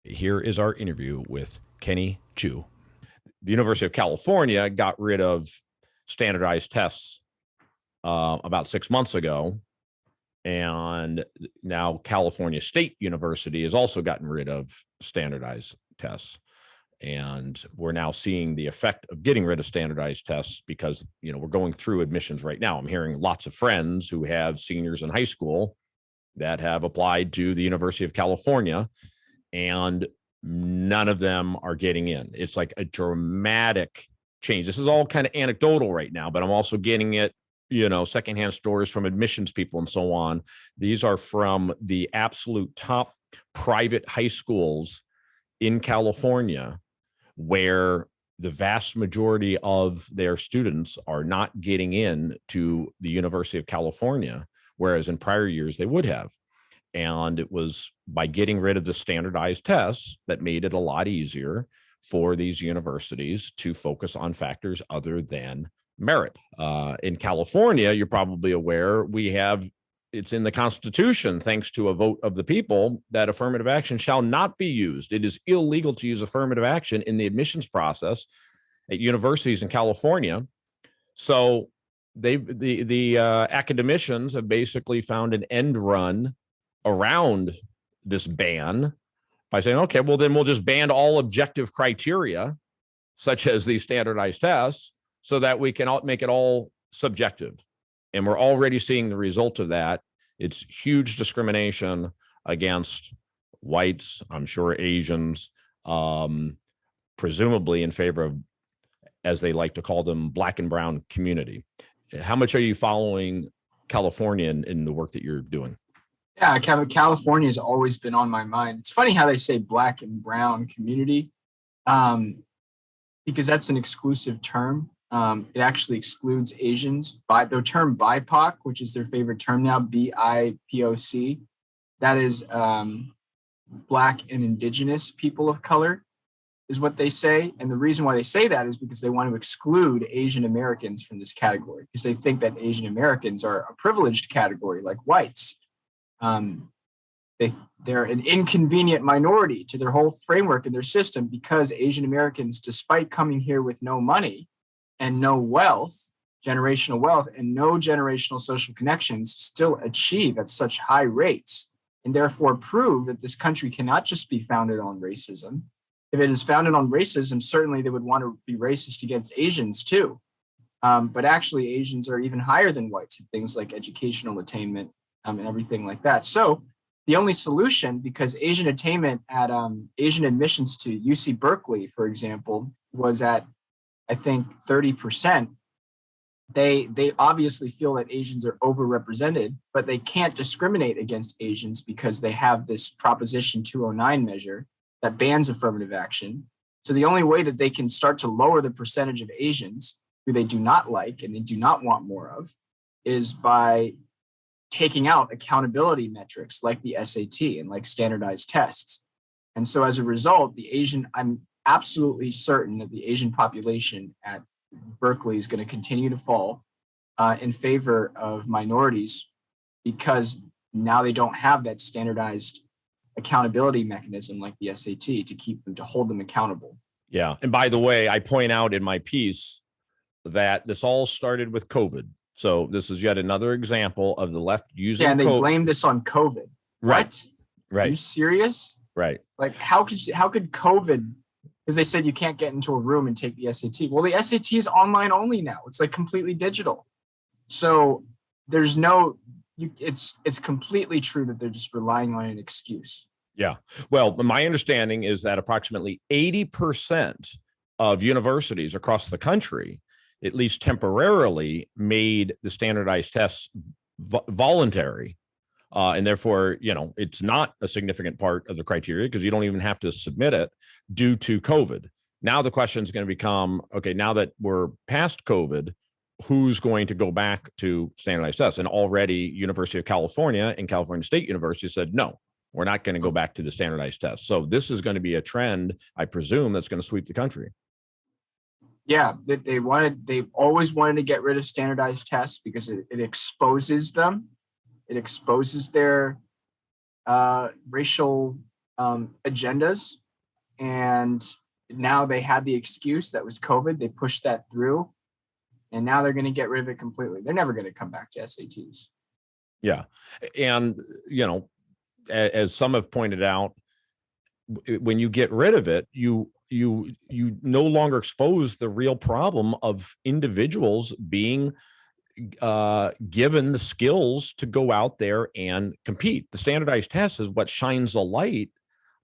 Here is our interview with Kenny Chu. The University of California got rid of standardized tests about 6 months ago. And now California State University has also gotten rid of standardized tests. And we're now seeing the effect of getting rid of standardized tests because, we're going through admissions right now. I'm hearing lots of friends who have seniors in high school that have applied to the University of California, and none of them are getting in. It's like a dramatic change. This is all kind of anecdotal right now, but I'm also getting it, secondhand stories from admissions people and so on. These are from the absolute top private high schools in California, where the vast majority of their students are not getting in to the University of California, whereas in prior years they would have. And it was by getting rid of the standardized tests that made it a lot easier for these universities to focus on factors other than merit. In California, you're probably aware, it's in the Constitution, thanks to a vote of the people, that affirmative action shall not be used. It is illegal to use affirmative action in the admissions process at universities in California. So the academicians have basically found an end run around this ban by saying, okay, well, then we'll just ban all objective criteria, such as these standardized tests, so that we can make it all subjective. And we're already seeing the result of that. It's huge discrimination against whites, I'm sure Asians, presumably in favor of, as they like to call them, black and brown community. How much are you following California in the work that you're doing? Yeah, California has always been on my mind. It's funny how they say black and brown community, because that's an exclusive term. It actually excludes Asians. The term BIPOC, which is their favorite term now, BIPOC, that is Black and Indigenous people of color, is what they say. And the reason why they say that is because they want to exclude Asian Americans from this category, because they think that Asian Americans are a privileged category like whites. They're an inconvenient minority to their whole framework and their system, because Asian Americans, despite coming here with no money and no wealth, generational wealth, and no generational social connections, still achieve at such high rates, and therefore prove that this country cannot just be founded on racism. If it is founded on racism, certainly they would want to be racist against Asians too. But actually, Asians are even higher than whites in things like educational attainment and everything like that. So the only solution, because Asian attainment at Asian admissions to UC Berkeley, for example, was at, I think, 30%. They obviously feel that Asians are overrepresented, but they can't discriminate against Asians because they have this Proposition 209 measure that bans affirmative action. So the only way that they can start to lower the percentage of Asians who they do not like and they do not want more of is by taking out accountability metrics like the SAT and like standardized tests. And so as a result, I'm absolutely certain that the Asian population at Berkeley is going to continue to fall in favor of minorities, because now they don't have that standardized accountability mechanism like the SAT to hold them accountable. Yeah. And by the way, I point out in my piece that this all started with COVID. So this is yet another example of the left using and they blame this on COVID. Right. What? Right. Are you serious? Right. Like how could COVID, because they said you can't get into a room and take the SAT. Well, the SAT is online only now. It's like completely digital. So there's it's completely true that they're just relying on an excuse. Yeah. Well, my understanding is that approximately 80% of universities across the country, at least temporarily, made the standardized tests voluntary. And therefore, it's not a significant part of the criteria because you don't even have to submit it due to COVID. Now the question is going to become, okay, now that we're past COVID, who's going to go back to standardized tests? And already University of California and California State University said, no, we're not going to go back to the standardized tests. So this is going to be a trend, I presume, that's going to sweep the country. Yeah, they've always wanted to get rid of standardized tests because it exposes them. It exposes their racial agendas, and now they had the excuse that was COVID. They pushed that through, and now they're going to get rid of it completely. They're never going to come back to SATs. Yeah. And, as some have pointed out, when you get rid of it, you no longer expose the real problem of individuals being given the skills to go out there and compete. The standardized test is what shines a light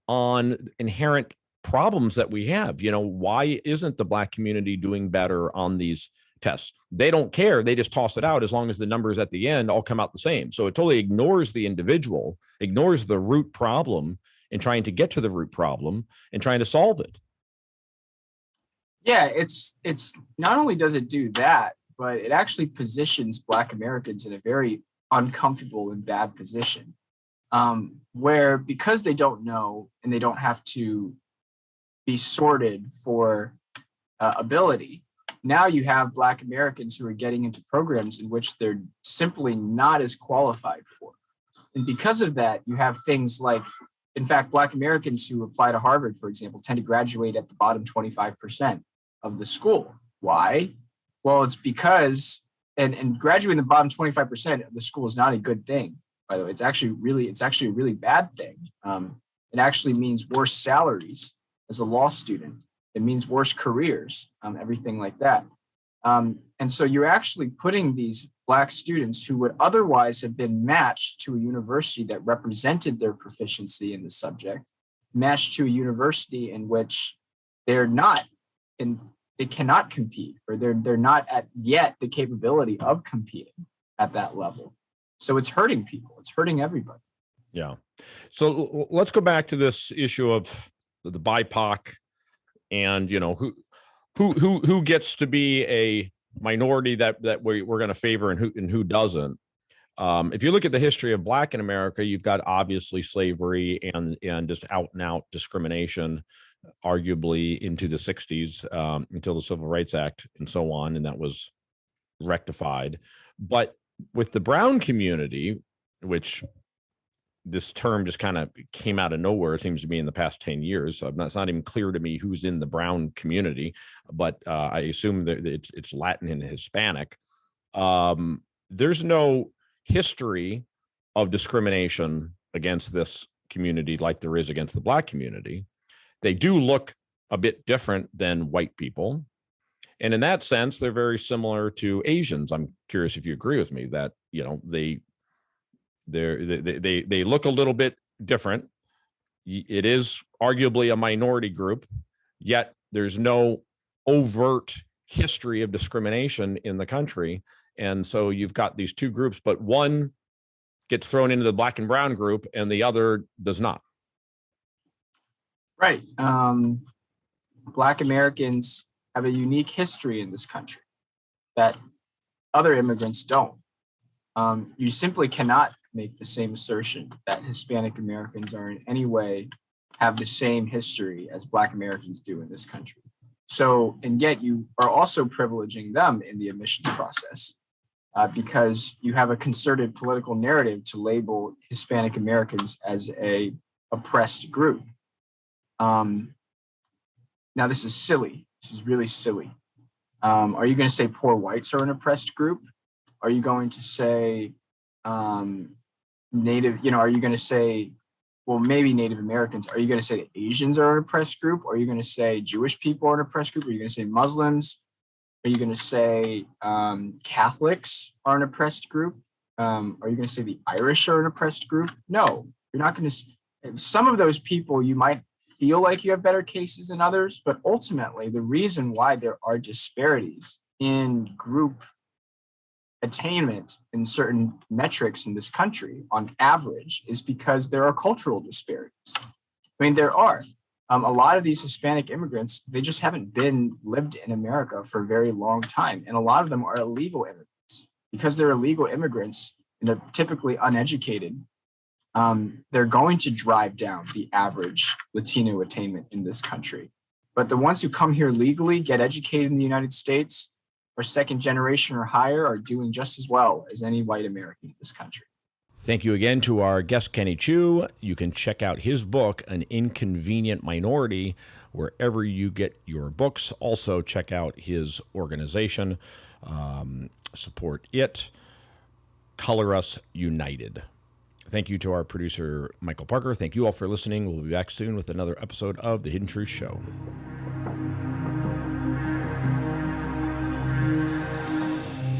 on inherent problems that we have. Why isn't the Black community doing better on these tests? They don't care. They just toss it out as long as the numbers at the end all come out the same. So it totally ignores the individual, ignores the root problem, and trying to get to the root problem and trying to solve it. Yeah, it's not only does it do that, but it actually positions Black Americans in a very uncomfortable and bad position, where because they don't know and they don't have to be sorted for ability, now you have Black Americans who are getting into programs in which they're simply not as qualified for. And because of that, you have things like, in fact, Black Americans who apply to Harvard, for example, tend to graduate at the bottom 25% of the school. Why? Well, it's because, and graduating the bottom 25% of the school is not a good thing, by the way. It's actually a really bad thing. It actually means worse salaries as a law student. It means worse careers, everything like that. And so you're actually putting these Black students who would otherwise have been matched to a university that represented their proficiency in the subject, matched to a university in which they're not, and they cannot compete, or they're not at yet the capability of competing at that level. So it's hurting people. It's hurting everybody. Yeah. So let's go back to this issue of the BIPOC, and who gets to be a minority that we're going to favor and who doesn't. If you look at the history of Black in America, you've got obviously slavery and just out and out discrimination, arguably into the 60s, until the Civil Rights Act and so on, and that was rectified. But with the brown community, which this term just kind of came out of nowhere, it seems to me, in the past 10 years. So it's not even clear to me who's in the brown community, but I assume that it's Latin and Hispanic. There's no history of discrimination against this community like there is against the Black community. They do look a bit different than white people. And in that sense, they're very similar to Asians. I'm curious if you agree with me that, they look a little bit different. It is arguably a minority group, yet there's no overt history of discrimination in the country. And so you've got these two groups, but one gets thrown into the Black and brown group and the other does not. Right. Black Americans have a unique history in this country that other immigrants don't. You simply cannot make the same assertion that Hispanic Americans are in any way have the same history as Black Americans do in this country. So, and yet you are also privileging them in the admissions process because you have a concerted political narrative to label Hispanic Americans as a oppressed group. Now, this is silly. This is really silly. Are you going to say poor whites are an oppressed group? Are you going to say Native, are you going to say, well, maybe Native Americans? Are you going to say that Asians are an oppressed group? Or are you going to say Jewish people are an oppressed group? Are you going to say Muslims? Are you going to say Catholics are an oppressed group? Are you going to say the Irish are an oppressed group? No, you're not going to. Some of those people, you might feel like you have better cases than others, but ultimately the reason why there are disparities in group attainment in certain metrics in this country on average is because there are cultural disparities. I mean, there are. A lot of these Hispanic immigrants, they just haven't lived in America for a very long time. And a lot of them are illegal immigrants. Because they're illegal immigrants and they're typically uneducated, they're going to drive down the average Latino attainment in this country. But the ones who come here legally, get educated in the United States, or second generation or higher, are doing just as well as any white American in this country. Thank you again to our guest, Kenny Chu. You can check out his book, An Inconvenient Minority, wherever you get your books. Also, check out his organization. Support it. Color Us United. Thank you to our producer, Michael Parker. Thank you all for listening. We'll be back soon with another episode of The Hidden Truth Show.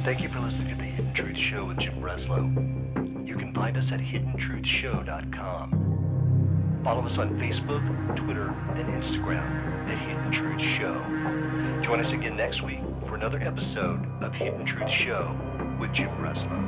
Thank you for listening to The Hidden Truth Show with Jim Breslow. You can find us at hiddentruthshow.com. Follow us on Facebook, Twitter, and Instagram at Hidden Truth Show. Join us again next week for another episode of Hidden Truth Show with Jim Breslow.